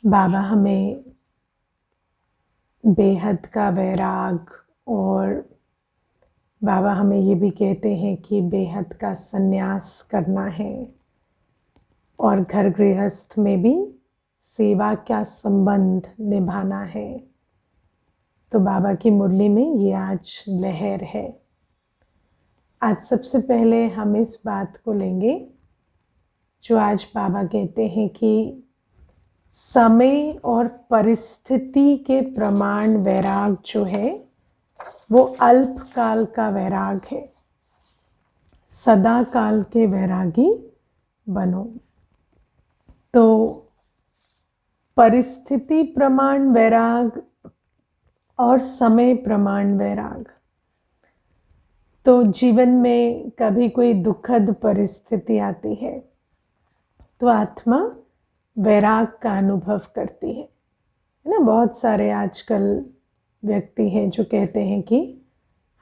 बाबा हमें बेहद का वैराग और बाबा हमें ये भी कहते हैं कि बेहद का संन्यास करना है और घर गृहस्थ में भी सेवा का संबंध निभाना है। तो बाबा की मुरली में ये आज लहर है। आज सबसे पहले हम इस बात को लेंगे जो आज बाबा कहते हैं कि समय और परिस्थिति के प्रमाण वैराग जो है वो अल्पकाल का वैराग है। सदा काल के वैरागी बनो। तो परिस्थिति प्रमाण वैराग और समय प्रमाण वैराग। तो जीवन में कभी कोई दुखद परिस्थिति आती है तो आत्मा वैराग का अनुभव करती है ना। बहुत सारे आजकल व्यक्ति हैं जो कहते हैं कि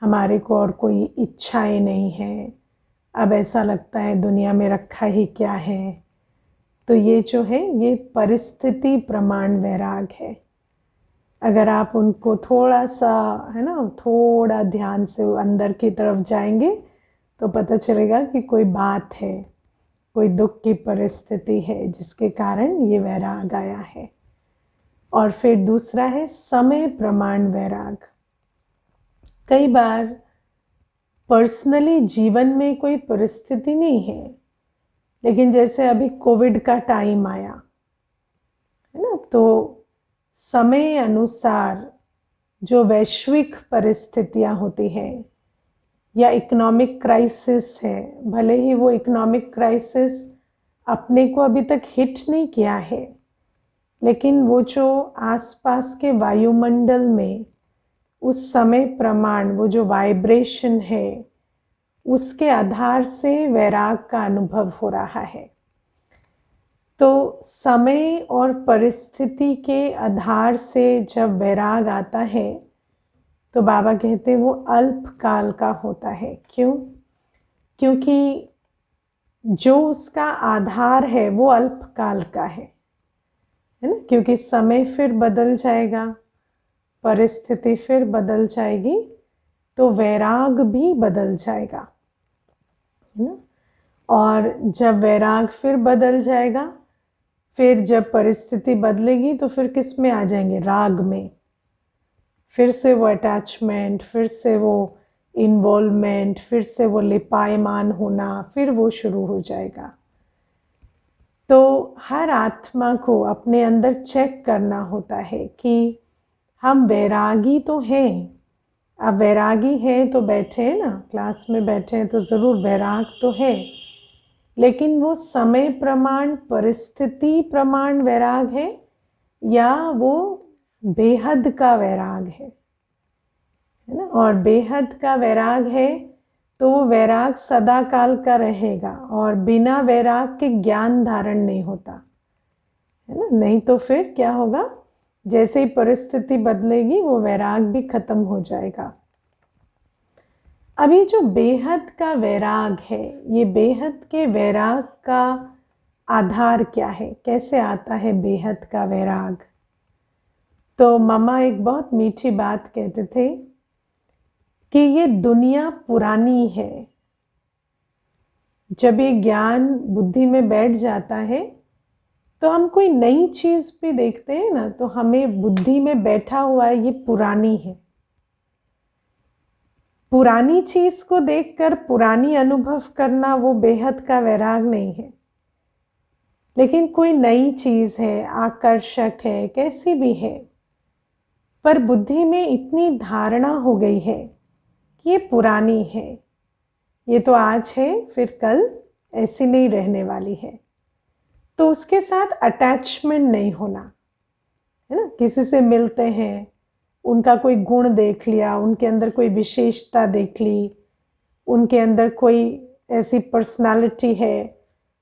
हमारे को और कोई इच्छाएं नहीं है, अब ऐसा लगता है दुनिया में रखा ही क्या है। तो ये जो है ये परिस्थिति प्रमाण वैराग है। अगर आप उनको थोड़ा सा है ना थोड़ा ध्यान से अंदर की तरफ जाएंगे तो पता चलेगा कि कोई बात है, कोई दुख की परिस्थिति है जिसके कारण ये वैराग आया है। और फिर दूसरा है समय प्रमाण वैराग। कई बार पर्सनली जीवन में कोई परिस्थिति नहीं है, लेकिन जैसे अभी कोविड का टाइम आया है ना, तो समय अनुसार जो वैश्विक परिस्थितियां होती हैं या इकोनॉमिक क्राइसिस है, भले ही वो इकोनॉमिक क्राइसिस अपने को अभी तक हिट नहीं किया है, लेकिन वो जो आसपास के वायुमंडल में उस समय प्रमाण वो जो वाइब्रेशन है उसके आधार से वैराग का अनुभव हो रहा है। तो समय और परिस्थिति के आधार से जब वैराग आता है तो बाबा कहते हैं वो अल्पकाल का होता है। क्यों? क्योंकि जो उसका आधार है वो अल्पकाल का है ना। क्योंकि समय फिर बदल जाएगा, परिस्थिति फिर बदल जाएगी, तो वैराग भी बदल जाएगा है ना। और जब वैराग फिर बदल जाएगा, फिर जब परिस्थिति बदलेगी तो फिर किस में आ जाएंगे? राग में। फिर से वो अटैचमेंट, फिर से वो इन्वॉल्वमेंट, फिर से वो लिपायमान होना, फिर वो शुरू हो जाएगा। तो हर आत्मा को अपने अंदर चेक करना होता है कि हम वैरागी तो हैं। अब वैरागी हैं तो बैठे हैं ना, क्लास में बैठे हैं तो ज़रूर वैराग तो है, लेकिन वो समय प्रमाण परिस्थिति प्रमाण वैराग है या वो बेहद का वैराग है ना। और बेहद का वैराग है तो वो वैराग सदा काल का रहेगा और बिना वैराग के ज्ञान धारण नहीं होता है ना। नहीं तो फिर क्या होगा? जैसे ही परिस्थिति बदलेगी वो वैराग भी खत्म हो जाएगा। अभी जो बेहद का वैराग है, ये बेहद के वैराग का आधार क्या है? कैसे आता है बेहद का वैराग? तो मम्मा एक बहुत मीठी बात कहते थे कि ये दुनिया पुरानी है। जब ये ज्ञान बुद्धि में बैठ जाता है तो हम कोई नई चीज भी देखते हैं ना, तो हमें बुद्धि में बैठा हुआ है ये पुरानी है। पुरानी चीज को देखकर पुरानी अनुभव करना वो बेहद का वैराग नहीं है। लेकिन कोई नई चीज है, आकर्षक है, कैसी भी है, पर बुद्धि में इतनी धारणा हो गई है कि ये पुरानी है, ये तो आज है फिर कल ऐसी नहीं रहने वाली है, तो उसके साथ अटैचमेंट नहीं होना है ना। किसी से मिलते हैं, उनका कोई गुण देख लिया, उनके अंदर कोई विशेषता देख ली, उनके अंदर कोई ऐसी पर्सनालिटी है,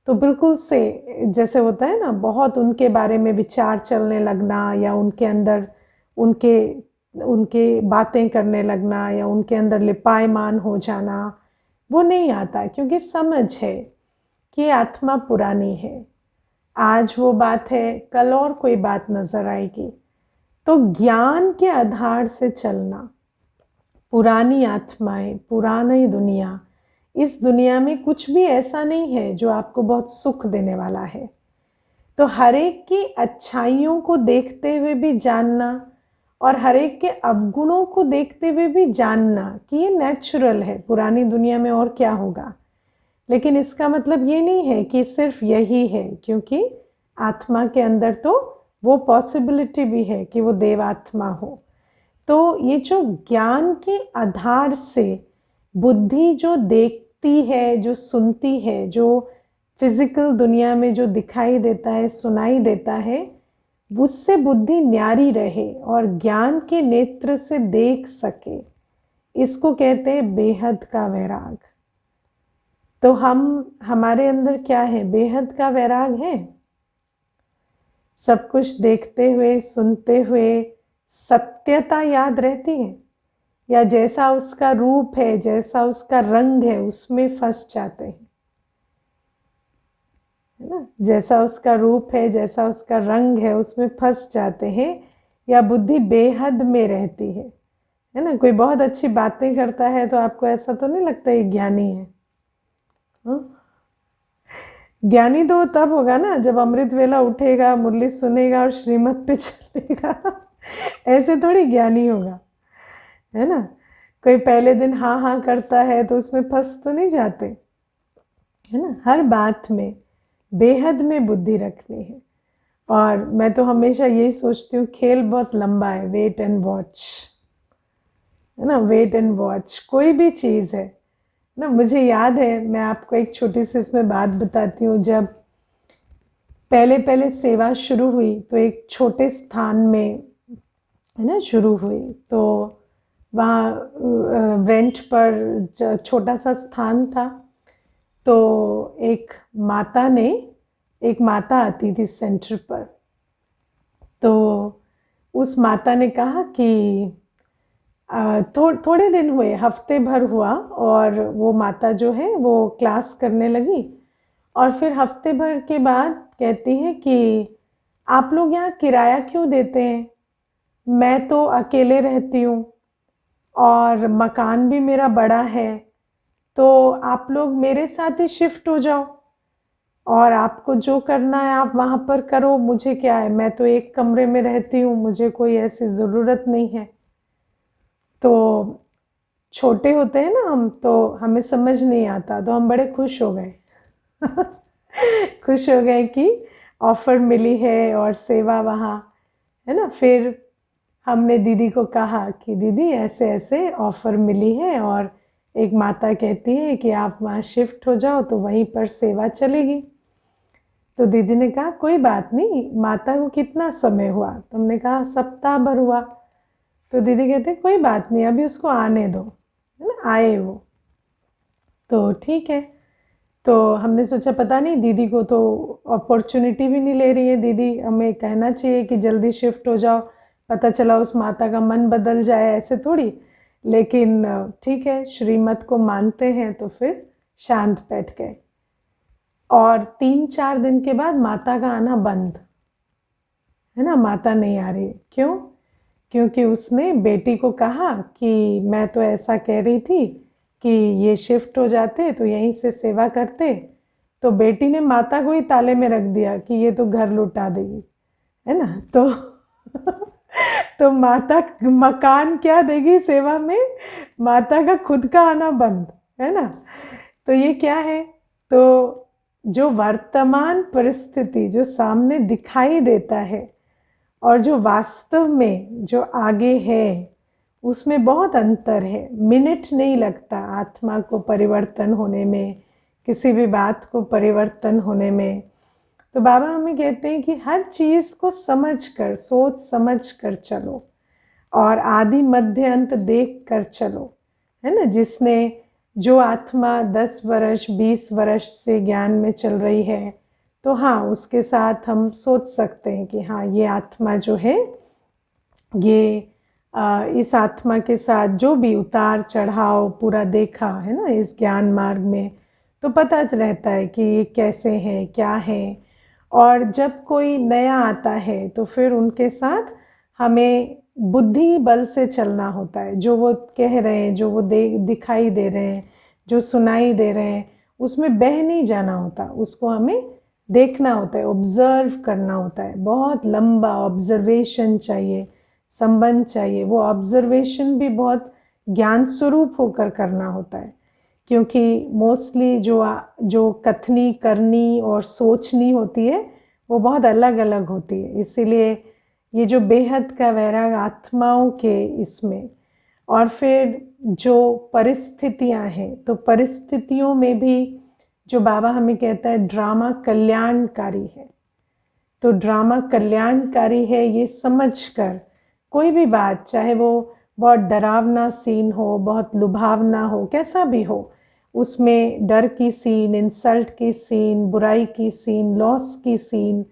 तो बिल्कुल से जैसे होता है ना, बहुत उनके बारे में विचार चलने लगना या उनके अंदर उनके बातें करने लगना या उनके अंदर लिपायमान हो जाना, वो नहीं आता। क्योंकि समझ है कि आत्मा पुरानी है। आज वो बात है, कल और कोई बात नजर आएगी। तो ज्ञान के आधार से चलना, पुरानी आत्माएं, पुरानी दुनिया, इस दुनिया में कुछ भी ऐसा नहीं है जो आपको बहुत सुख देने वाला है। तो हर एक की अच्छाइयों को देखते हुए भी जानना और हर एक के अवगुणों को देखते हुए भी जानना कि ये नेचुरल है, पुरानी दुनिया में और क्या होगा। लेकिन इसका मतलब ये नहीं है कि सिर्फ यही है, क्योंकि आत्मा के अंदर तो वो पॉसिबिलिटी भी है कि वो देवात्मा हो। तो ये जो ज्ञान के आधार से बुद्धि जो देखती है, जो सुनती है, जो फिजिकल दुनिया में जो दिखाई देता है, सुनाई देता है, उससे बुद्धि न्यारी रहे और ज्ञान के नेत्र से देख सके, इसको कहते हैं बेहद का वैराग। तो हमारे अंदर क्या है? बेहद का वैराग है। सब कुछ देखते हुए, सुनते हुए सत्यता याद रहती है, या जैसा उसका रूप है, जैसा उसका रंग है, उसमें फंस जाते हैं, है ना? जैसा उसका रूप है, जैसा उसका रंग है, उसमें फंस जाते हैं, या बुद्धि बेहद में रहती है ना? कोई बहुत अच्छी बातें करता है तो आपको ऐसा तो नहीं लगता ये ज्ञानी है? ज्ञानी तो तब होगा ना जब अमृत वेला उठेगा, मुरली सुनेगा और श्रीमत पे चलेगा। ऐसे थोड़ी ज्ञानी होगा, है ना? कोई पहले दिन हाँ हाँ करता है तो उसमें फंस तो नहीं जाते, है ना? हर बात में बेहद में बुद्धि रखनी है। और मैं तो हमेशा यही सोचती हूँ, खेल बहुत लंबा है, वेट एंड वॉच, है ना? वेट एंड वॉच कोई भी चीज़ है ना। मुझे याद है, मैं आपको एक छोटी सी इसमें बात बताती हूँ। जब पहले पहले सेवा शुरू हुई तो एक छोटे स्थान में, है ना, शुरू हुई। तो वहाँ रेंट पर छोटा सा स्थान था। तो एक माता आती थी सेंटर पर। तो उस माता ने कहा कि थोड़े दिन हुए, हफ्ते भर हुआ, और वो माता जो है वो क्लास करने लगी। और फिर हफ्ते भर के बाद कहती है कि आप लोग यहाँ किराया क्यों देते हैं? मैं तो अकेले रहती हूँ और मकान भी मेरा बड़ा है, तो आप लोग मेरे साथ ही शिफ्ट हो जाओ और आपको जो करना है आप वहाँ पर करो, मुझे क्या है, मैं तो एक कमरे में रहती हूँ, मुझे कोई ऐसी ज़रूरत नहीं है। तो छोटे होते हैं ना हम, तो हमें समझ नहीं आता, तो हम बड़े खुश हो गए। खुश हो गए कि ऑफ़र मिली है और सेवा वहाँ, है ना। फिर हमने दीदी को कहा कि दीदी ऐसे ऐसे ऑफ़र मिली है और एक माता कहती है कि आप वहाँ शिफ्ट हो जाओ तो वहीं पर सेवा चलेगी। तो दीदी ने कहा कोई बात नहीं, माता को कितना समय हुआ? तो हमने कहा सप्ताह भर हुआ। तो दीदी कहते कोई बात नहीं, अभी उसको आने दो, है ना, आए वो। तो ठीक है। तो हमने सोचा पता नहीं, दीदी को तो अपॉर्चुनिटी भी नहीं ले रही है दीदी, हमें कहना चाहिए कि जल्दी शिफ्ट हो जाओ, पता चला उस माता का मन बदल जाए, ऐसे थोड़ी। लेकिन ठीक है, श्रीमत को मानते हैं, तो फिर शांत बैठ गए। और 3-4 दिन के बाद माता का आना बंद, है ना, माता नहीं आ रही। क्यों? क्योंकि उसने बेटी को कहा कि मैं तो ऐसा कह रही थी कि ये शिफ्ट हो जाते तो यहीं से सेवा करते। तो बेटी ने माता को ही ताले में रख दिया कि ये तो घर लुटा देगी, है ना। तो तो माता मकान क्या देगी सेवा में? माता का खुद का आना बंद, है ना। तो ये क्या है? तो जो वर्तमान परिस्थिति जो सामने दिखाई देता है और जो वास्तव में जो आगे है, उसमें बहुत अंतर है। मिनट नहीं लगता आत्मा को परिवर्तन होने में, किसी भी बात को परिवर्तन होने में। तो बाबा हमें कहते हैं कि हर चीज़ को समझ कर, सोच समझ कर चलो और आदि मध्य अंत देख कर चलो, है ना। जिसने जो आत्मा 10 वर्ष 20 वर्ष से ज्ञान में चल रही है, तो हाँ, उसके साथ हम सोच सकते हैं कि हाँ, ये आत्मा जो है, ये इस आत्मा के साथ जो भी उतार चढ़ाव पूरा देखा है ना इस ज्ञान मार्ग में, तो पता रहता है कि ये कैसे है, क्या है। और जब कोई नया आता है तो फिर उनके साथ हमें बुद्धि बल से चलना होता है। जो वो कह रहे हैं, जो वो दिखाई दे रहे हैं, जो सुनाई दे रहे हैं, उसमें बह नहीं जाना होता, उसको हमें देखना होता है, ऑब्जर्व करना होता है। बहुत लंबा ऑब्जर्वेशन चाहिए, संबंध चाहिए। वो ऑब्जर्वेशन भी बहुत ज्ञान स्वरूप होकर करना होता है, क्योंकि मोस्टली जो कथनी करनी और सोचनी होती है वो बहुत अलग अलग होती है। इसीलिए ये जो बेहद का वैराग आत्माओं के इसमें, और फिर जो परिस्थितियां हैं, तो परिस्थितियों में भी जो बाबा हमें कहता है ड्रामा कल्याणकारी है। तो ड्रामा कल्याणकारी है ये समझकर कोई भी बात, चाहे वो बहुत डरावना सीन हो, बहुत लुभावना हो, कैसा भी हो, उसमें डर की सीन, इंसल्ट की सीन, बुराई की सीन, लॉस की सीन,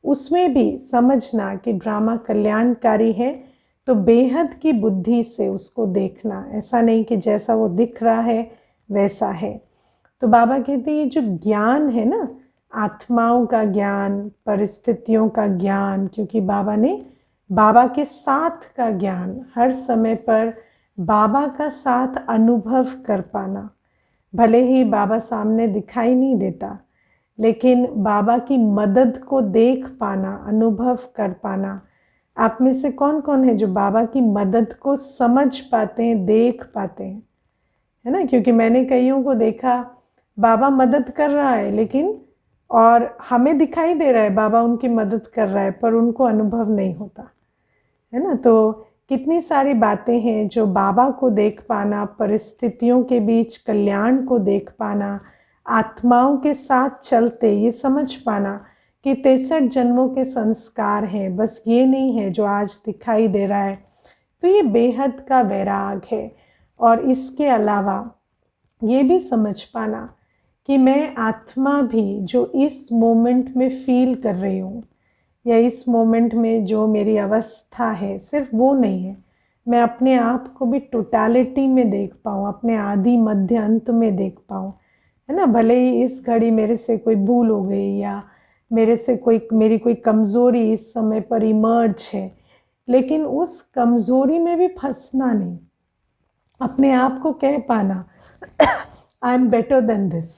उसमें भी समझना कि ड्रामा कल्याणकारी है। तो बेहद की बुद्धि से उसको देखना, ऐसा नहीं कि जैसा वो दिख रहा है वैसा है। तो बाबा कहते हैं ये जो ज्ञान है ना, आत्माओं का ज्ञान, परिस्थितियों का ज्ञान, क्योंकि बाबा के साथ का ज्ञान, हर समय पर बाबा का साथ अनुभव कर पाना। भले ही बाबा सामने दिखाई नहीं देता, लेकिन बाबा की मदद को देख पाना, अनुभव कर पाना। आप में से कौन कौन है जो बाबा की मदद को समझ पाते हैं, देख पाते हैं, है ना? क्योंकि मैंने कईयों को देखा, बाबा मदद कर रहा है लेकिन, और हमें दिखाई दे रहा है बाबा उनकी मदद कर रहा है, पर उनको अनुभव नहीं होता, है ना? तो कितनी सारी बातें हैं जो बाबा को देख पाना, परिस्थितियों के बीच कल्याण को देख पाना, आत्माओं के साथ चलते ये समझ पाना कि 63 जन्मों के संस्कार हैं, बस ये नहीं है जो आज दिखाई दे रहा है। तो ये बेहद का वैराग है। और इसके अलावा ये भी समझ पाना कि मैं आत्मा भी जो इस मोमेंट में फील कर रही हूँ, या इस मोमेंट में जो मेरी अवस्था है, सिर्फ वो नहीं है, मैं अपने आप को भी टोटलिटी में देख पाऊँ, अपने आदि मध्य अंत में देख पाऊँ, है ना? भले ही इस घड़ी मेरे से कोई भूल हो गई, या मेरी कोई कमज़ोरी इस समय पर इमर्ज है, लेकिन उस कमज़ोरी में भी फंसना नहीं, अपने आप को कह पाना I am better than this,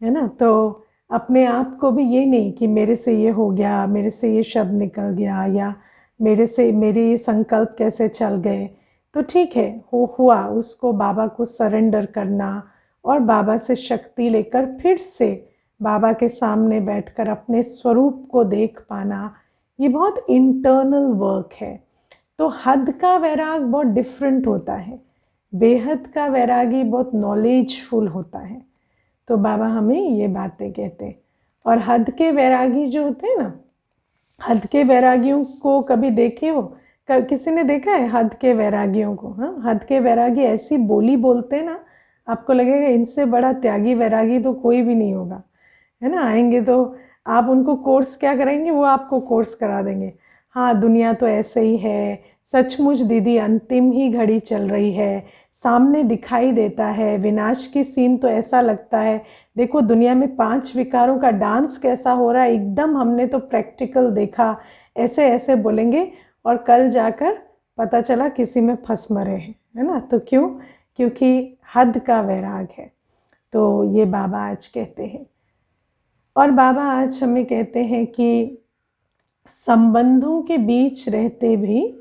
है ना? तो अपने आप को भी ये नहीं कि मेरे से ये हो गया, मेरे से ये शब्द निकल गया, या मेरे ये संकल्प कैसे चल गए। तो ठीक है, हुआ, उसको बाबा को सरेंडर करना और बाबा से शक्ति लेकर फिर से बाबा के सामने बैठकर अपने स्वरूप को देख पाना, ये बहुत इंटरनल वर्क है। तो हद का वैराग बहुत डिफरेंट होता है, बेहद का वैरागी बहुत नॉलेजफुल होता है। तो बाबा हमें ये बातें कहते हैं। और हद के वैरागी जो होते हैं ना, हद के वैरागियों को कभी देखे हो? किसी ने देखा है हद के वैरागियों को? हाँ, हद के वैरागी ऐसी बोली बोलते हैं ना, आपको लगेगा इनसे बड़ा त्यागी वैरागी तो कोई भी नहीं होगा, है ना? आएंगे तो आप उनको कोर्स क्या करेंगे, वो आपको कोर्स करा देंगे। हाँ, दुनिया तो ऐसे ही है, सचमुच दीदी अंतिम ही घड़ी चल रही है, सामने दिखाई देता है विनाश की सीन, तो ऐसा लगता है देखो दुनिया में 5 विकारों का डांस कैसा हो रहा है, एकदम हमने तो प्रैक्टिकल देखा, ऐसे ऐसे बोलेंगे, और कल जाकर पता चला किसी में फंस मरे हैं, है ना? तो क्यों? क्योंकि हद का वैराग है। तो ये बाबा आज कहते हैं। और बाबा आज हमें कहते हैं कि संबंधों के बीच रहते भी,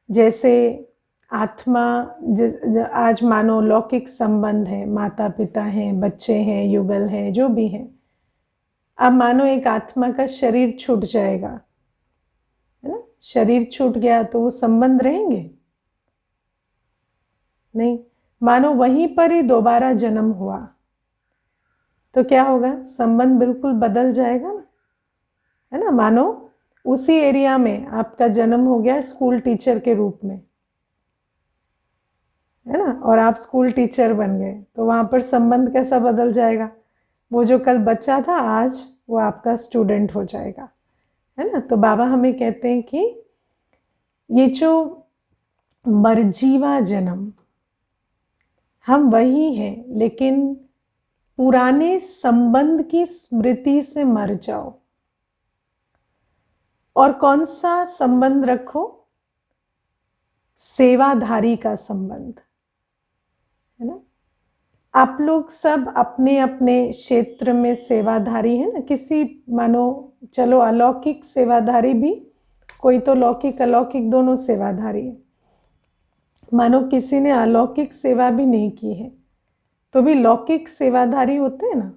जैसे आत्मा आज मानो लौकिक संबंध है, माता पिता हैं, बच्चे हैं, युगल हैं, जो भी हैं, अब मानो एक आत्मा का शरीर छूट जाएगा, है ना? शरीर छूट गया तो वो संबंध रहेंगे नहीं, मानो वहीं पर ही दोबारा जन्म हुआ तो क्या होगा? संबंध बिल्कुल बदल जाएगा ना, है ना? मानो उसी एरिया में आपका जन्म हो गया स्कूल टीचर के रूप में, है ना, और आप स्कूल टीचर बन गए, तो वहाँ पर संबंध कैसा बदल जाएगा? वो जो कल बच्चा था आज वो आपका स्टूडेंट हो जाएगा, है ना? तो बाबा हमें कहते हैं कि ये जो मरजीवा जन्म, हम वही हैं, लेकिन पुराने संबंध की स्मृति से मर जाओ, और कौन सा संबंध रखो? सेवाधारी का संबंध, है ना। आप लोग सब अपने अपने क्षेत्र में सेवाधारी है ना। किसी मानो चलो अलौकिक सेवाधारी भी, कोई तो लौकिक अलौकिक दोनों सेवाधारी है। मानो किसी ने अलौकिक सेवा भी नहीं की है तो भी लौकिक सेवाधारी होते हैं ना।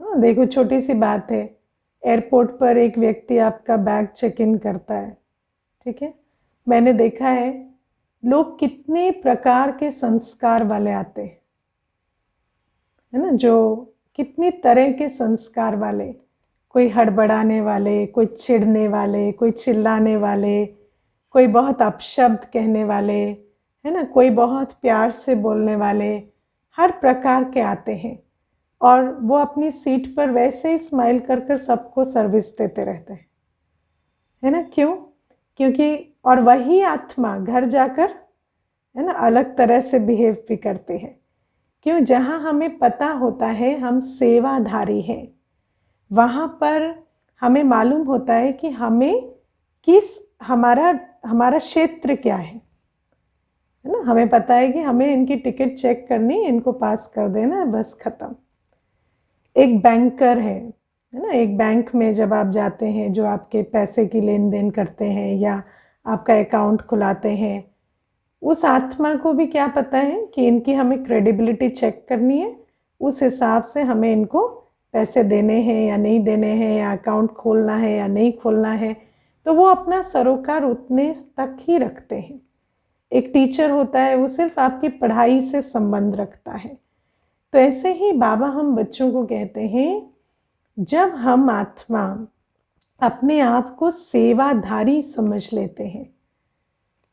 हाँ, देखो छोटी सी बात है, एयरपोर्ट पर एक व्यक्ति आपका बैग चेक इन करता है, ठीक है। मैंने देखा है लोग कितने प्रकार के संस्कार वाले आते हैं, है ना, जो कितनी तरह के संस्कार वाले, कोई हड़बड़ाने वाले, कोई चिढ़ने वाले, कोई चिल्लाने वाले, कोई बहुत अपशब्द कहने वाले, है ना, कोई बहुत प्यार से बोलने वाले, हर प्रकार के आते हैं। और वो अपनी सीट पर वैसे ही स्माइल कर कर सबको सर्विस देते रहते हैं, है ना। क्यों? क्योंकि और वही आत्मा घर जाकर, है ना, अलग तरह से बिहेव भी करते हैं। क्यों? जहाँ हमें पता होता है हम सेवाधारी हैं, वहाँ पर हमें मालूम होता है कि हमें हमारा क्षेत्र क्या है ना। हमें पता है कि हमें इनकी टिकट चेक करनी, इनको पास कर देना है, बस खत्म। एक बैंकर है ना, एक बैंक में जब आप जाते हैं, जो आपके पैसे की लेन देन करते हैं या आपका अकाउंट खुलाते हैं, उस आत्मा को भी क्या पता है कि इनकी हमें क्रेडिबिलिटी चेक करनी है, उस हिसाब से हमें इनको पैसे देने हैं या नहीं देने हैं, या अकाउंट खोलना है या नहीं खोलना है। तो वो अपना सरोकार उतने तक ही रखते हैं। एक टीचर होता है, वो सिर्फ आपकी पढ़ाई से संबंध रखता है। तो ऐसे ही बाबा हम बच्चों को कहते हैं, जब हम आत्मा अपने आप को सेवाधारी समझ लेते हैं,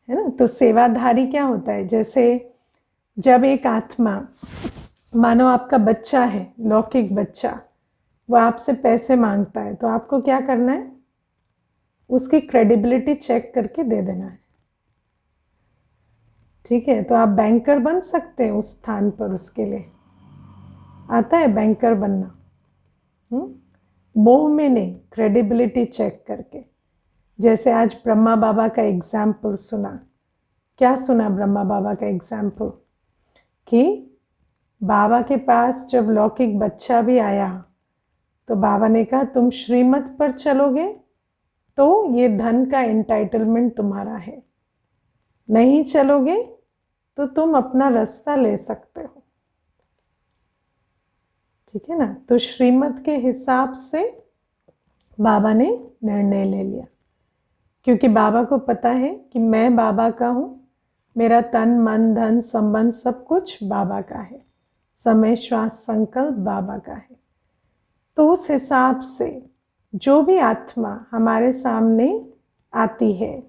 है ना। तो सेवाधारी क्या होता है? जैसे जब एक आत्मा, मानो आपका बच्चा है, लौकिक बच्चा, वो आपसे पैसे मांगता है, तो आपको क्या करना है? उसकी क्रेडिबिलिटी चेक करके दे देना है, ठीक है। तो आप बैंकर बन सकते हैं उस स्थान पर, उसके लिए आता है बैंकर बनना, मोह में नहीं, क्रेडिबिलिटी चेक करके। जैसे आज ब्रह्मा बाबा का एग्जाम्पल सुना, क्या सुना ब्रह्मा बाबा का एग्जाम्पल? कि बाबा के पास जब लौकिक बच्चा भी आया तो बाबा ने कहा तुम श्रीमत पर चलोगे तो ये धन का एंटाइटलमेंट तुम्हारा है, नहीं चलोगे तो तुम अपना रास्ता ले सकते हो, ठीक है ना। तो श्रीमत के हिसाब से बाबा ने निर्णय ले लिया, क्योंकि बाबा को पता है कि मैं बाबा का हूँ, मेरा तन मन धन संबंध सब कुछ बाबा का है, समय श्वास संकल्प बाबा का है। तो उस हिसाब से जो भी आत्मा हमारे सामने आती है,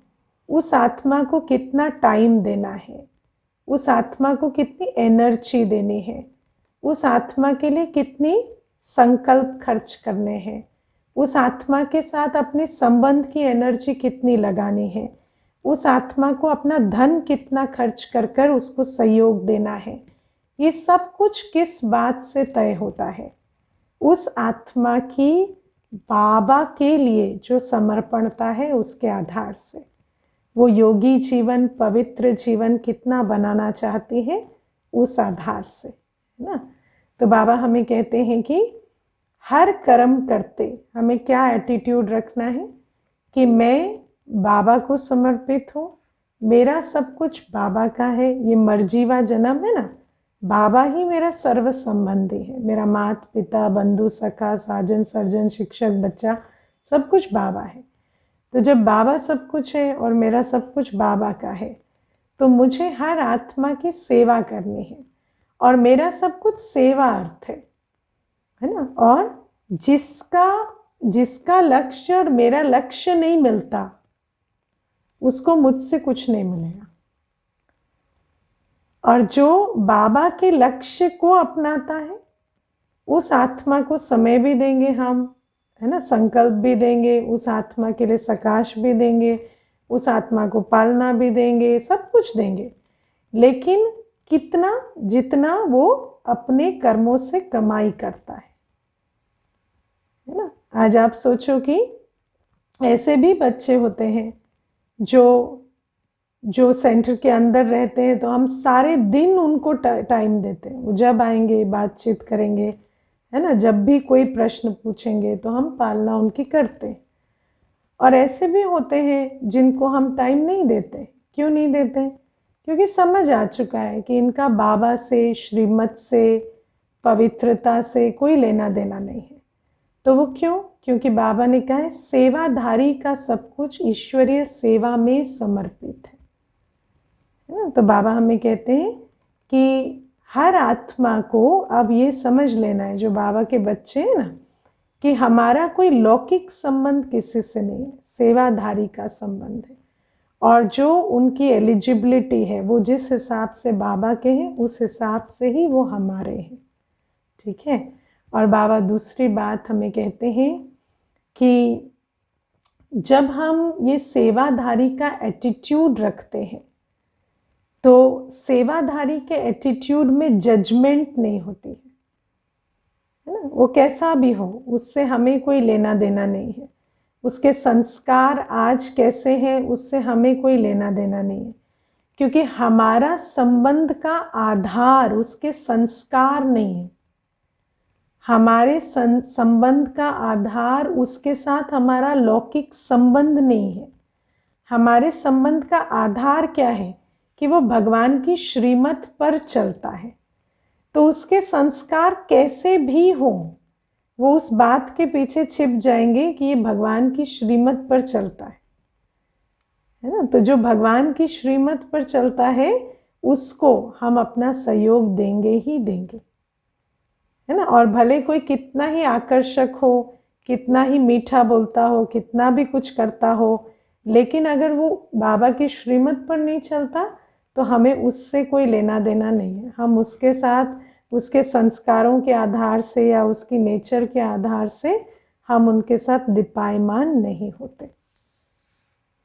उस आत्मा को कितना टाइम देना है, उस आत्मा को कितनी एनर्जी देनी है, उस आत्मा के लिए कितनी संकल्प खर्च करने हैं, उस आत्मा के साथ अपने संबंध की एनर्जी कितनी लगानी है, उस आत्मा को अपना धन कितना खर्च कर कर उसको सहयोग देना है, ये सब कुछ किस बात से तय होता है? उस आत्मा की बाबा के लिए जो समर्पणता है उसके आधार से। वो योगी जीवन, पवित्र जीवन कितना बनाना चाहती है, उस आधार से, है ना। तो बाबा हमें कहते हैं कि हर कर्म करते हमें क्या एटीट्यूड रखना है कि मैं बाबा को समर्पित हूँ, मेरा सब कुछ बाबा का है। ये मर्जीवा जन्म है ना, बाबा ही मेरा सर्व संबंधी है, मेरा माता पिता बंधु सखा साजन सर्जन शिक्षक बच्चा सब कुछ बाबा है। तो जब बाबा सब कुछ है और मेरा सब कुछ बाबा का है, तो मुझे हर आत्मा की सेवा करनी है, और मेरा सब कुछ सेवा अर्थ है ना। और जिसका लक्ष्य और मेरा लक्ष्य नहीं मिलता, उसको मुझसे कुछ नहीं मिलेगा। और जो बाबा के लक्ष्य को अपनाता है, उस आत्मा को समय भी देंगे हम, है ना, संकल्प भी देंगे, उस आत्मा के लिए सकाश भी देंगे, उस आत्मा को पालना भी देंगे, सब कुछ देंगे, लेकिन कितना? जितना वो अपने कर्मों से कमाई करता है ना। आज आप सोचो कि ऐसे भी बच्चे होते हैं जो जो सेंटर के अंदर रहते हैं, तो हम सारे दिन उनको टाइम देते हैं। वो जब आएंगे बातचीत करेंगे, है ना, जब भी कोई प्रश्न पूछेंगे तो हम पालना उनकी करते हैं। और ऐसे भी होते हैं जिनको हम टाइम नहीं देते। क्यों नहीं देते? क्योंकि समझ आ चुका है कि इनका बाबा से, श्रीमत से, पवित्रता से कोई लेना देना नहीं है। तो वो क्यों? क्योंकि बाबा ने कहा है सेवाधारी का सब कुछ ईश्वरीय सेवा में समर्पित है ना। तो बाबा हमें कहते हैं कि हर आत्मा को अब ये समझ लेना है, जो बाबा के बच्चे हैं ना, कि हमारा कोई लौकिक संबंध किसी से नहीं है, सेवाधारी का संबंध है। और जो उनकी एलिजिबिलिटी है, वो जिस हिसाब से बाबा के हैं उस हिसाब से ही वो हमारे हैं, ठीक है। और बाबा दूसरी बात हमें कहते हैं कि जब हम ये सेवाधारी का एटीट्यूड रखते हैं, तो सेवाधारी के एटीट्यूड में जजमेंट नहीं होती है ना। वो कैसा भी हो, उससे हमें कोई लेना देना नहीं है। उसके संस्कार आज कैसे हैं, उससे हमें कोई लेना देना नहीं है। क्योंकि हमारा संबंध का आधार उसके संस्कार नहीं है। हमारे संबंध का आधार उसके साथ हमारा लौकिक संबंध नहीं है। हमारे संबंध का आधार क्या है? कि वो भगवान की श्रीमत पर चलता है। तो उसके संस्कार कैसे भी हो, वो उस बात के पीछे छिप जाएंगे कि ये भगवान की श्रीमत पर चलता है ना। तो जो भगवान की श्रीमत पर चलता है उसको हम अपना सहयोग देंगे ही देंगे, है ना। और भले कोई कितना ही आकर्षक हो, कितना ही मीठा बोलता हो, कितना भी कुछ करता हो, लेकिन अगर वो बाबा की श्रीमत पर नहीं चलता तो हमें उससे कोई लेना देना नहीं है। हम उसके साथ उसके संस्कारों के आधार से या उसकी नेचर के आधार से हम उनके साथ दीपायमान नहीं होते।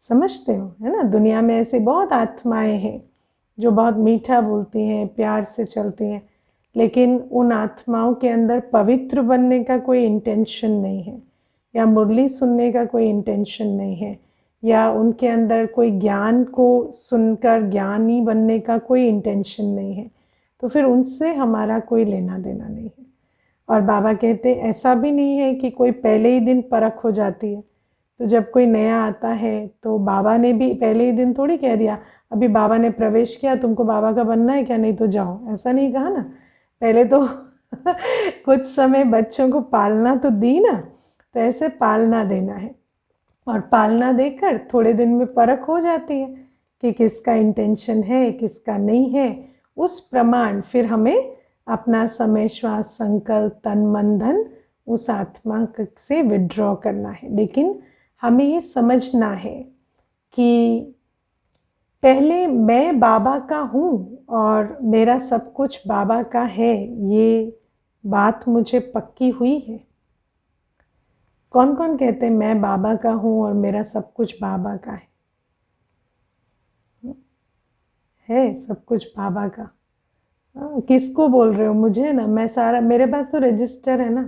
समझते हो, है ना। दुनिया में ऐसी बहुत आत्माएं हैं जो बहुत मीठा बोलती हैं, प्यार से चलती हैं, लेकिन उन आत्माओं के अंदर पवित्र बनने का कोई इंटेंशन नहीं है, या मुरली सुनने का कोई इंटेंशन नहीं है, या उनके अंदर कोई ज्ञान को सुनकर ज्ञानी बनने का कोई इंटेंशन नहीं है। तो फिर उनसे हमारा कोई लेना देना नहीं है। और बाबा कहते ऐसा भी नहीं है कि कोई पहले ही दिन परख हो जाती है। तो जब कोई नया आता है तो बाबा ने भी पहले ही दिन थोड़ी कह दिया, अभी बाबा ने प्रवेश किया तुमको बाबा का बनना है क्या, नहीं तो जाओ, ऐसा नहीं कहा ना। पहले तो कुछ समय बच्चों को पालना तो दी ना, तो ऐसे पालना देना है। और पालना देकर थोड़े दिन में परख हो जाती है कि किसका इंटेंशन है, किसका नहीं है। उस प्रमाण फिर हमें अपना समय, श्वास, संकल्प, तन, मन, धन उस आत्मा से विड्रॉ करना है। लेकिन हमें ये समझना है कि पहले मैं बाबा का हूँ और मेरा सब कुछ बाबा का है, ये बात मुझे पक्की हुई है। कौन कौन कहते हैं मैं बाबा का हूँ और मेरा सब कुछ बाबा का है सब कुछ बाबा का। किसको बोल रहे हो? मुझे ना, मैं सारा, मेरे पास तो रजिस्टर है ना,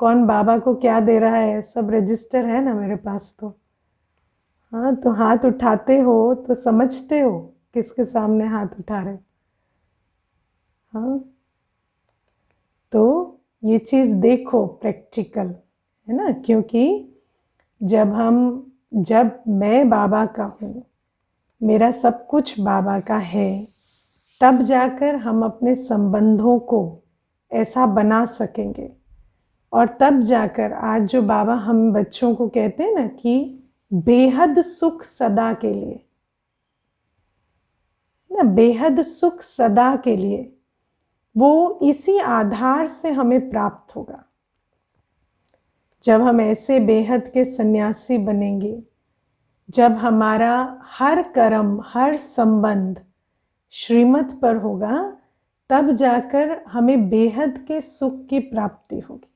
कौन बाबा को क्या दे रहा है सब रजिस्टर है ना मेरे पास तो। हाँ, तो हाथ उठाते हो तो समझते हो किसके सामने हाथ उठा रहे। हाँ, तो ये चीज़ देखो प्रैक्टिकल, है ना। क्योंकि जब मैं बाबा का हूँ, मेरा सब कुछ बाबा का है, तब जाकर हम अपने संबंधों को ऐसा बना सकेंगे। और तब जाकर आज जो बाबा हम बच्चों को कहते हैं ना कि बेहद सुख सदा के लिए, ना, बेहद सुख सदा के लिए, वो इसी आधार से हमें प्राप्त होगा। जब हम ऐसे बेहद के सन्यासी बनेंगे, जब हमारा हर कर्म, हर संबंध श्रीमत पर होगा, तब जाकर हमें बेहद के सुख की प्राप्ति होगी,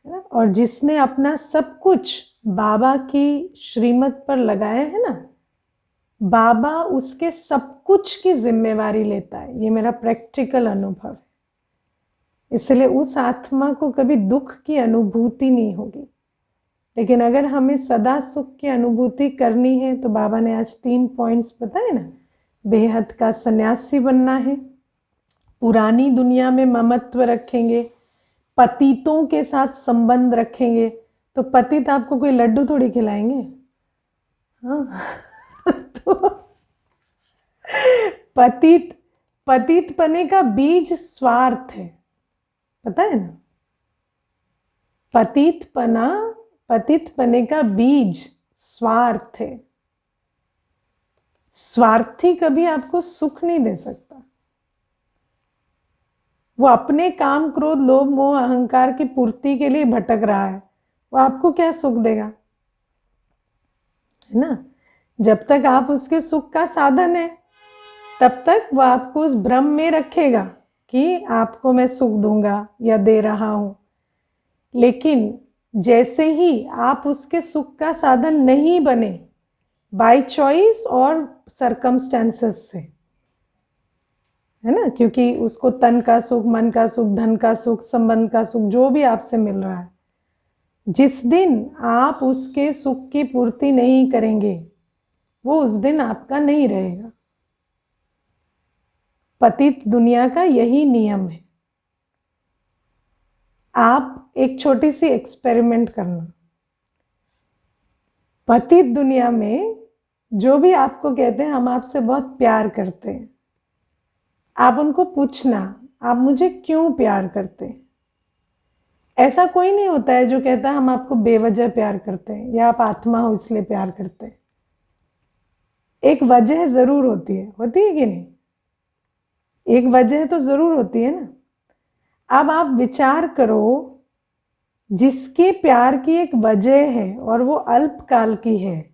है ना। और जिसने अपना सब कुछ बाबा की श्रीमत पर लगाया है ना, बाबा उसके सब कुछ की जिम्मेवारी लेता है। ये मेरा प्रैक्टिकल अनुभव है। इसलिए उस आत्मा को कभी दुख की अनुभूति नहीं होगी। लेकिन अगर हमें सदा सुख की अनुभूति करनी है तो बाबा ने आज 3 पॉइंट्स बताए ना। बेहद का सन्यासी बनना है, पुरानी दुनिया में ममत्व रखेंगे, पतितों के साथ संबंध रखेंगे। तो पतित आपको कोई लड्डू थोड़ी खिलाएंगे, हाँ तो पतित पने का बीज स्वार्थ है, पता है ना। पतित पने का बीज स्वार्थ है। स्वार्थी कभी आपको सुख नहीं दे सकता। वो अपने काम, क्रोध, लोभ, मोह, अहंकार की पूर्ति के लिए भटक रहा है, वो आपको क्या सुख देगा, है ना। जब तक आप उसके सुख का साधन है तब तक वो आपको उस भ्रम में रखेगा कि आपको मैं सुख दूंगा या दे रहा हूं। लेकिन जैसे ही आप उसके सुख का साधन नहीं बने, बाय चॉइस और सरकमस्टेंसेस से, है ना, क्योंकि उसको तन का सुख, मन का सुख, धन का सुख, संबंध का सुख, जो भी आपसे मिल रहा है, जिस दिन आप उसके सुख की पूर्ति नहीं करेंगे वो उस दिन आपका नहीं रहेगा। पतित दुनिया का यही नियम है। आप एक छोटी सी एक्सपेरिमेंट करना। पतित दुनिया में जो भी आपको कहते हैं हम आपसे बहुत प्यार करते हैं, आप उनको पूछना आप मुझे क्यों प्यार करते हैं। ऐसा कोई नहीं होता है जो कहता है हम आपको बेवजह प्यार करते हैं या आप आत्मा हो इसलिए प्यार करते हैं। एक वजह जरूर होती है कि नहीं, एक वजह तो जरूर होती है ना। अब आप विचार करो, जिसके प्यार की एक वजह है और वो अल्पकाल की है,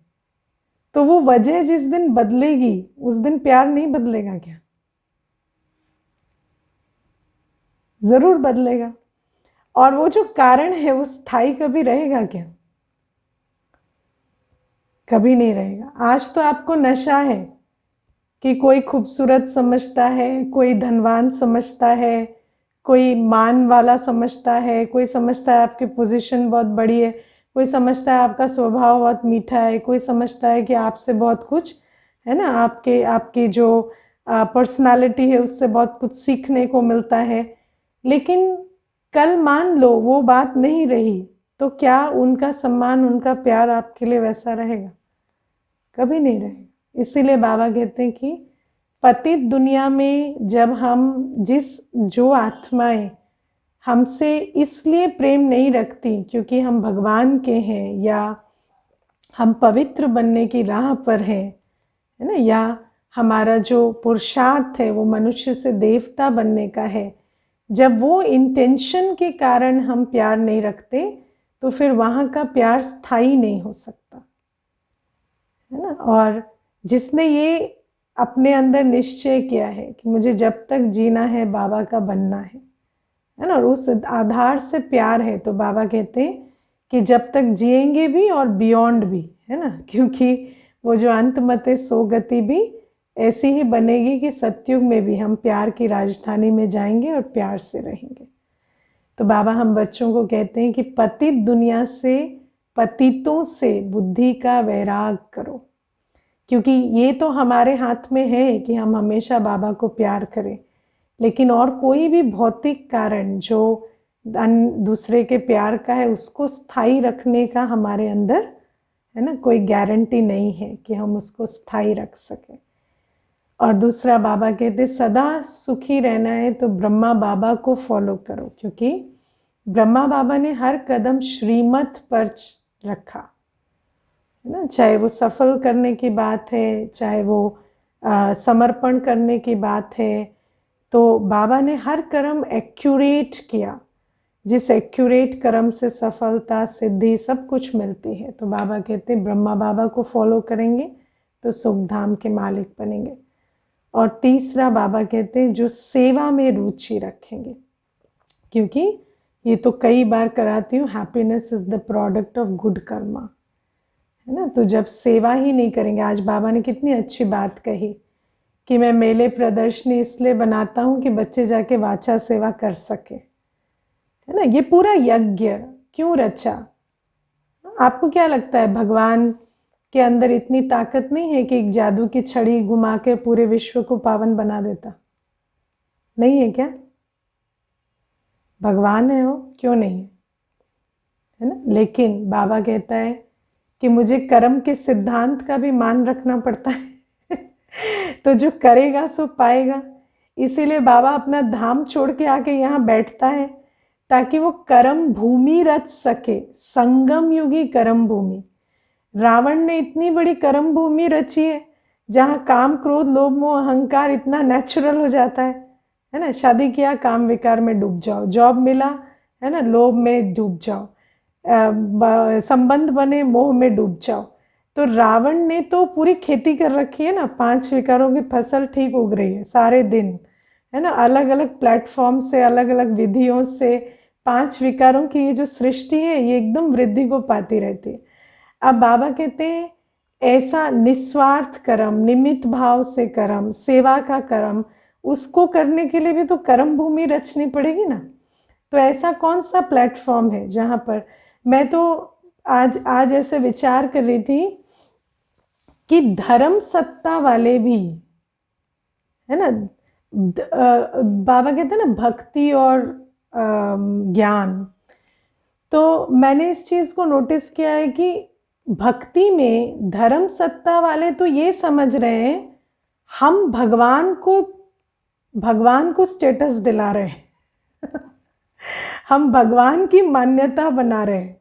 तो वो वजह जिस दिन बदलेगी उस दिन प्यार नहीं बदलेगा क्या? जरूर बदलेगा। और वो जो कारण है वो स्थायी कभी रहेगा क्या? कभी नहीं रहेगा। आज तो आपको नशा है कि कोई खूबसूरत समझता है, कोई धनवान समझता है, कोई मान वाला समझता है, कोई समझता है आपकी पोजीशन बहुत बड़ी है, कोई समझता है आपका स्वभाव बहुत मीठा है, कोई समझता है कि आपसे बहुत कुछ, है ना, आपकी जो पर्सनालिटी है उससे बहुत कुछ सीखने को मिलता है। लेकिन कल मान लो वो बात नहीं रही, तो क्या उनका सम्मान, उनका प्यार आपके लिए वैसा रहेगा? कभी नहीं रहेगा। इसीलिए बाबा कहते हैं कि पतित दुनिया में जब हम जो आत्माएं हमसे इसलिए प्रेम नहीं रखती क्योंकि हम भगवान के हैं या हम पवित्र बनने की राह पर हैं, है ना, या हमारा जो पुरुषार्थ है वो मनुष्य से देवता बनने का है, जब वो इंटेंशन के कारण हम प्यार नहीं रखते तो फिर वहाँ का प्यार स्थायी नहीं हो सकता, है ना। और जिसने ये अपने अंदर निश्चय किया है कि मुझे जब तक जीना है बाबा का बनना है ना, और उस आधार से प्यार है, तो बाबा कहते हैं कि जब तक जिएंगे भी और बियॉन्ड भी, है ना, क्योंकि वो जो अंतमते सो गति भी ऐसी ही बनेगी कि सतयुग में भी हम प्यार की राजधानी में जाएंगे और प्यार से रहेंगे। तो बाबा हम बच्चों को कहते हैं कि पतित दुनिया से, पतितों से बुद्धि का वैराग करो, क्योंकि ये तो हमारे हाथ में है कि हम हमेशा बाबा को प्यार करें, लेकिन और कोई भी भौतिक कारण जो दूसरे के प्यार का है उसको स्थायी रखने का हमारे अंदर, है ना, कोई गारंटी नहीं है कि हम उसको स्थायी रख सकें। और दूसरा बाबा कहते सदा सुखी रहना है तो ब्रह्मा बाबा को फॉलो करो, क्योंकि ब्रह्मा बाबा ने हर कदम श्रीमत पर रखा, है ना, चाहे वो सफल करने की बात है, चाहे वो समर्पण करने की बात है, तो बाबा ने हर कर्म एक्यूरेट किया, जिस एक्यूरेट कर्म से सफलता, सिद्धि सब कुछ मिलती है। तो बाबा कहते हैं ब्रह्मा बाबा को फॉलो करेंगे तो सुख धाम के मालिक बनेंगे। और तीसरा बाबा कहते हैं जो सेवा में रुचि रखेंगे, क्योंकि ये तो कई बार कराती हूँ, happiness is the product of good Karma, है ना। तो जब सेवा ही नहीं करेंगे, आज बाबा ने कितनी अच्छी बात कही कि मैं मेले प्रदर्शनी इसलिए बनाता हूँ कि बच्चे जाके वाचा सेवा कर सके, है ना। ये पूरा यज्ञ क्यों रचा? आपको क्या लगता है, भगवान के अंदर इतनी ताकत नहीं है कि एक जादू की छड़ी घुमा के पूरे विश्व को पावन बना देता? नहीं है क्या? भगवान है वो, क्यों नहीं है ना? लेकिन बाबा कहता है कि मुझे कर्म के सिद्धांत का भी मान रखना पड़ता है तो जो करेगा सो पाएगा। इसीलिए बाबा अपना धाम छोड़ के आके यहाँ बैठता है ताकि वो कर्म भूमि रच सके, संगम युगी कर्म भूमि। रावण ने इतनी बड़ी कर्म भूमि रची है जहाँ काम क्रोध लोभ मोह अहंकार इतना नेचुरल हो जाता है ना? शादी किया, काम विकार में डूब जाओ, जॉब मिला, है ना, लोभ में डूब जाओ, संबंध बने, मोह में डूब जाओ। तो रावण ने तो पूरी खेती कर रखी है ना, 5 विकारों की फसल ठीक उग रही है सारे दिन, है ना, अलग अलग प्लेटफॉर्म से, अलग अलग विधियों से 5 विकारों की ये जो सृष्टि है ये एकदम वृद्धि को पाती रहती है। अब बाबा कहते हैं ऐसा निस्वार्थ कर्म, निमित्त भाव से कर्म, सेवा का कर्म, उसको करने के लिए भी तो कर्म भूमि रचनी पड़ेगी ना। तो ऐसा कौन सा प्लेटफॉर्म है जहाँ पर मैं तो आज ऐसे विचार कर रही थी कि धर्म सत्ता वाले भी, है ना, बाबा कहते हैं ना भक्ति और ज्ञान, तो मैंने इस चीज़ को नोटिस किया है कि भक्ति में धर्म सत्ता वाले तो ये समझ रहे हैं हम भगवान को स्टेटस दिला रहे हैं हम भगवान की मान्यता बना रहे हैं,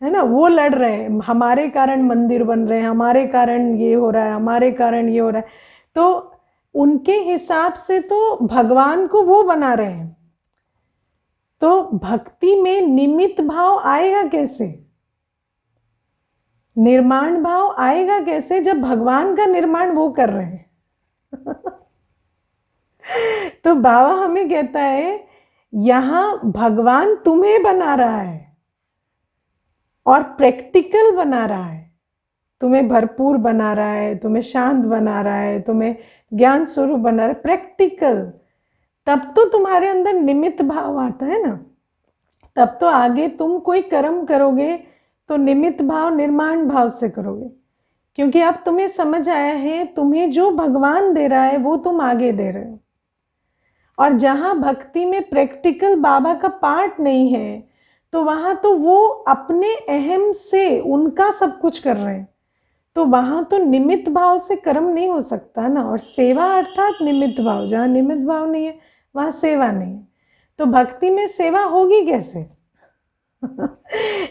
है ना, वो लड़ रहे हैं, हमारे कारण मंदिर बन रहे हैं, हमारे कारण ये हो रहा है, हमारे कारण ये हो रहा है। तो उनके हिसाब से तो भगवान को वो बना रहे हैं। तो भक्ति में निमित्त भाव आएगा कैसे, निर्माण भाव आएगा कैसे, जब भगवान का निर्माण वो कर रहे हैं तो बाबा हमें कहता है यहां भगवान तुम्हें बना रहा है और प्रैक्टिकल बना रहा है, तुम्हें भरपूर बना रहा है, तुम्हें शांत बना रहा है, तुम्हें ज्ञान स्वरूप बना रहा है, प्रैक्टिकल। तब तो तुम्हारे अंदर निमित्त भाव आता है ना, तब तो आगे तुम कोई कर्म करोगे तो निमित्त भाव निर्माण भाव से करोगे, क्योंकि अब तुम्हें समझ आया है तुम्हें जो भगवान दे रहा है वो तुम आगे दे रहे हो। और जहाँ भक्ति में प्रैक्टिकल बाबा का पार्ट नहीं है तो वहाँ तो वो अपने अहम से उनका सब कुछ कर रहे हैं, तो वहाँ तो निमित्त भाव से कर्म नहीं हो सकता ना। और सेवा अर्थात निमित्त भाव, जहाँ निमित्त भाव नहीं है वहाँ सेवा नहीं है, तो भक्ति में सेवा होगी कैसे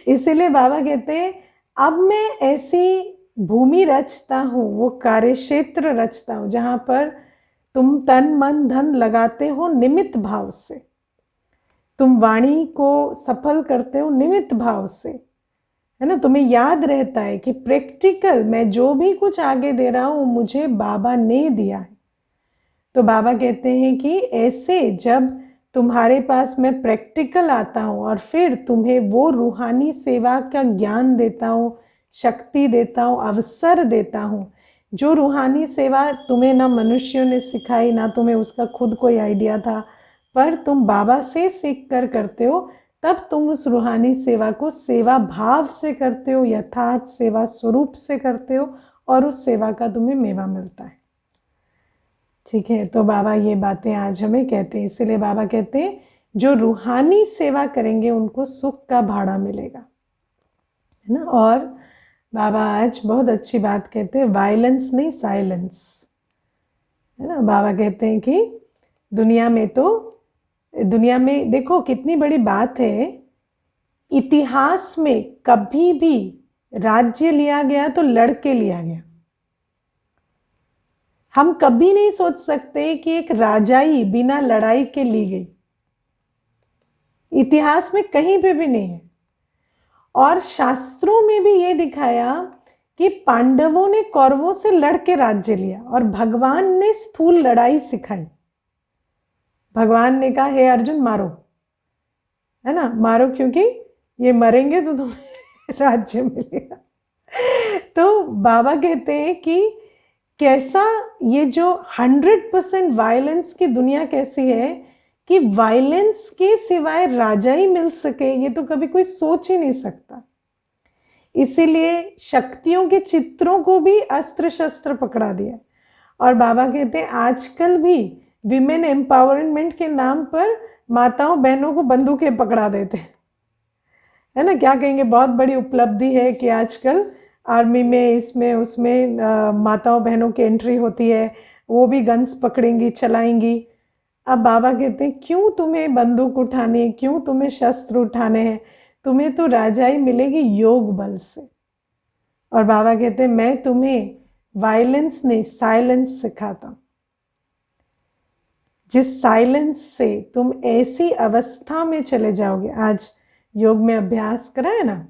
इसीलिए बाबा कहते हैं अब मैं ऐसी भूमि रचता हूँ, वो कार्य क्षेत्र रचता हूँ जहाँ पर तुम तन मन धन लगाते हो निमित्त भाव से, तुम वाणी को सफल करते हो निमित्त भाव से, है ना, तुम्हें याद रहता है कि प्रैक्टिकल मैं जो भी कुछ आगे दे रहा हूँ मुझे बाबा ने दिया है। तो बाबा कहते हैं कि ऐसे जब तुम्हारे पास मैं प्रैक्टिकल आता हूँ और फिर तुम्हें वो रूहानी सेवा का ज्ञान देता हूँ, शक्ति देता हूँ, अवसर देता हूँ, जो रूहानी सेवा तुम्हें ना मनुष्यों ने सिखाई, ना तुम्हें उसका खुद कोई आइडिया था, पर तुम बाबा से सीख कर करते हो, तब तुम उस रूहानी सेवा को सेवा भाव से करते हो, यथार्थ सेवा स्वरूप से करते हो और उस सेवा का तुम्हें मेवा मिलता है। ठीक है, तो बाबा ये बातें आज हमें कहते हैं, इसीलिए बाबा कहते हैं जो रूहानी सेवा करेंगे उनको सुख का भाड़ा मिलेगा, है ना। और बाबा आज बहुत अच्छी बात कहते हैं, वायलेंस नहीं साइलेंस, है ना। बाबा कहते हैं कि दुनिया में देखो कितनी बड़ी बात है, इतिहास में कभी भी राज्य लिया गया तो लड़के लिया गया। हम कभी नहीं सोच सकते कि एक राजाई बिना लड़ाई के ली गई, इतिहास में कहीं पे भी नहीं है। और शास्त्रों में भी ये दिखाया कि पांडवों ने कौरवों से लड़ के राज्य लिया और भगवान ने स्थूल लड़ाई सिखाई। भगवान ने कहा हे अर्जुन मारो, है ना, मारो क्योंकि ये मरेंगे तो तुम्हें राज्य मिलेगा। तो बाबा कहते हैं कि कैसा ये जो 100% वायलेंस की दुनिया कैसी है कि वायलेंस के सिवाय राजा ही मिल सके, ये तो कभी कोई सोच ही नहीं सकता। इसीलिए शक्तियों के चित्रों को भी अस्त्र शस्त्र पकड़ा दिया। और बाबा कहते हैं आजकल भी विमेन एम्पावरमेंट के नाम पर माताओं बहनों को बंदूकें पकड़ा देते हैं, है ना। क्या कहेंगे, बहुत बड़ी उपलब्धि है कि आजकल आर्मी में इसमें उसमें माताओं बहनों की एंट्री होती है, वो भी गन्स पकड़ेंगी चलाएंगी। अब बाबा कहते हैं क्यों तुम्हें बंदूक उठानी है, क्यों तुम्हें शस्त्र उठाने हैं, तुम्हें तो राजाई मिलेगी योग बल से। और बाबा कहते हैं मैं तुम्हें वायलेंस नहीं साइलेंस सिखाता हूँ, जिस साइलेंस से तुम ऐसी अवस्था में चले जाओगे। आज योग में अभ्यास करा है ना,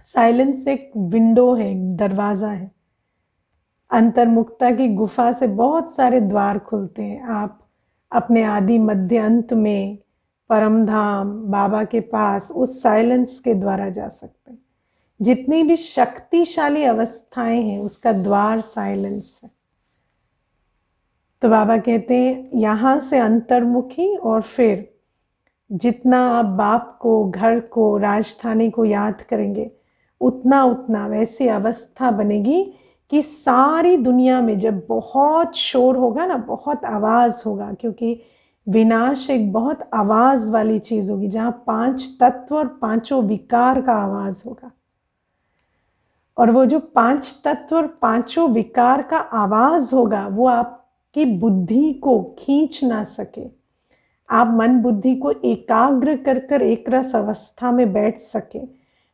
साइलेंस एक विंडो है, एक दरवाज़ा है। अंतर्मुखता की गुफा से बहुत सारे द्वार खुलते हैं। आप अपने आदि मध्य अंत में परम धाम बाबा के पास उस साइलेंस के द्वारा जा सकते हैं। जितनी भी शक्तिशाली अवस्थाएं हैं उसका द्वार साइलेंस है। तो बाबा कहते हैं यहाँ से अंतर्मुखी, और फिर जितना आप बाप को, घर को, राजधानी को याद करेंगे उतना उतना वैसी अवस्था बनेगी कि सारी दुनिया में जब बहुत शोर होगा ना, बहुत आवाज़ होगा, क्योंकि विनाश एक बहुत आवाज़ वाली चीज़ होगी जहाँ 5 तत्व और 5 विकार का आवाज़ होगा। और वो जो 5 तत्व और 5 विकार का आवाज़ होगा वो आपकी बुद्धि को खींच ना सके, आप मन बुद्धि को एकाग्र कर कर एक रस अवस्था में बैठ सके,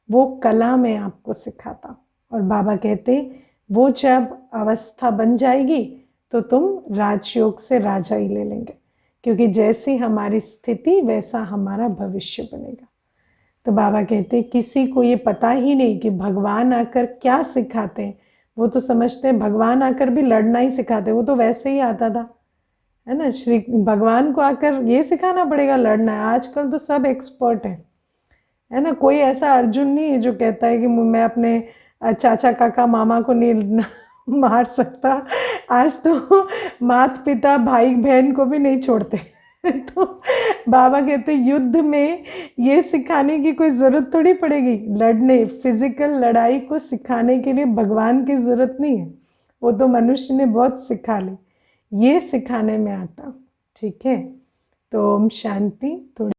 वो कला मैं आपको सिखाता। और बाबा कहते वो जब अवस्था बन जाएगी तो तुम राजयोग से राजा ही ले लेंगे, क्योंकि जैसी हमारी स्थिति वैसा हमारा भविष्य बनेगा। तो बाबा कहते किसी को ये पता ही नहीं कि भगवान आकर क्या सिखाते हैं। वो तो समझते हैं भगवान आकर भी लड़ना ही सिखाते, वो तो वैसे ही आता था, है ना। श्री भगवान को आकर ये सिखाना पड़ेगा लड़ना है। आजकल तो सब एक्सपर्ट है ना। कोई ऐसा अर्जुन नहीं है जो कहता है कि मैं अपने चाचा काका मामा को नहीं मार सकता। आज तो माता पिता भाई बहन को भी नहीं छोड़ते। तो बाबा कहते युद्ध में ये सिखाने की कोई ज़रूरत थोड़ी पड़ेगी। लड़ने, फिजिकल लड़ाई को सिखाने के लिए भगवान की ज़रूरत नहीं है, वो तो मनुष्य ने बहुत सिखा ली। ये सिखाने में आता, ठीक है। तो ओम शांति। थोड़ी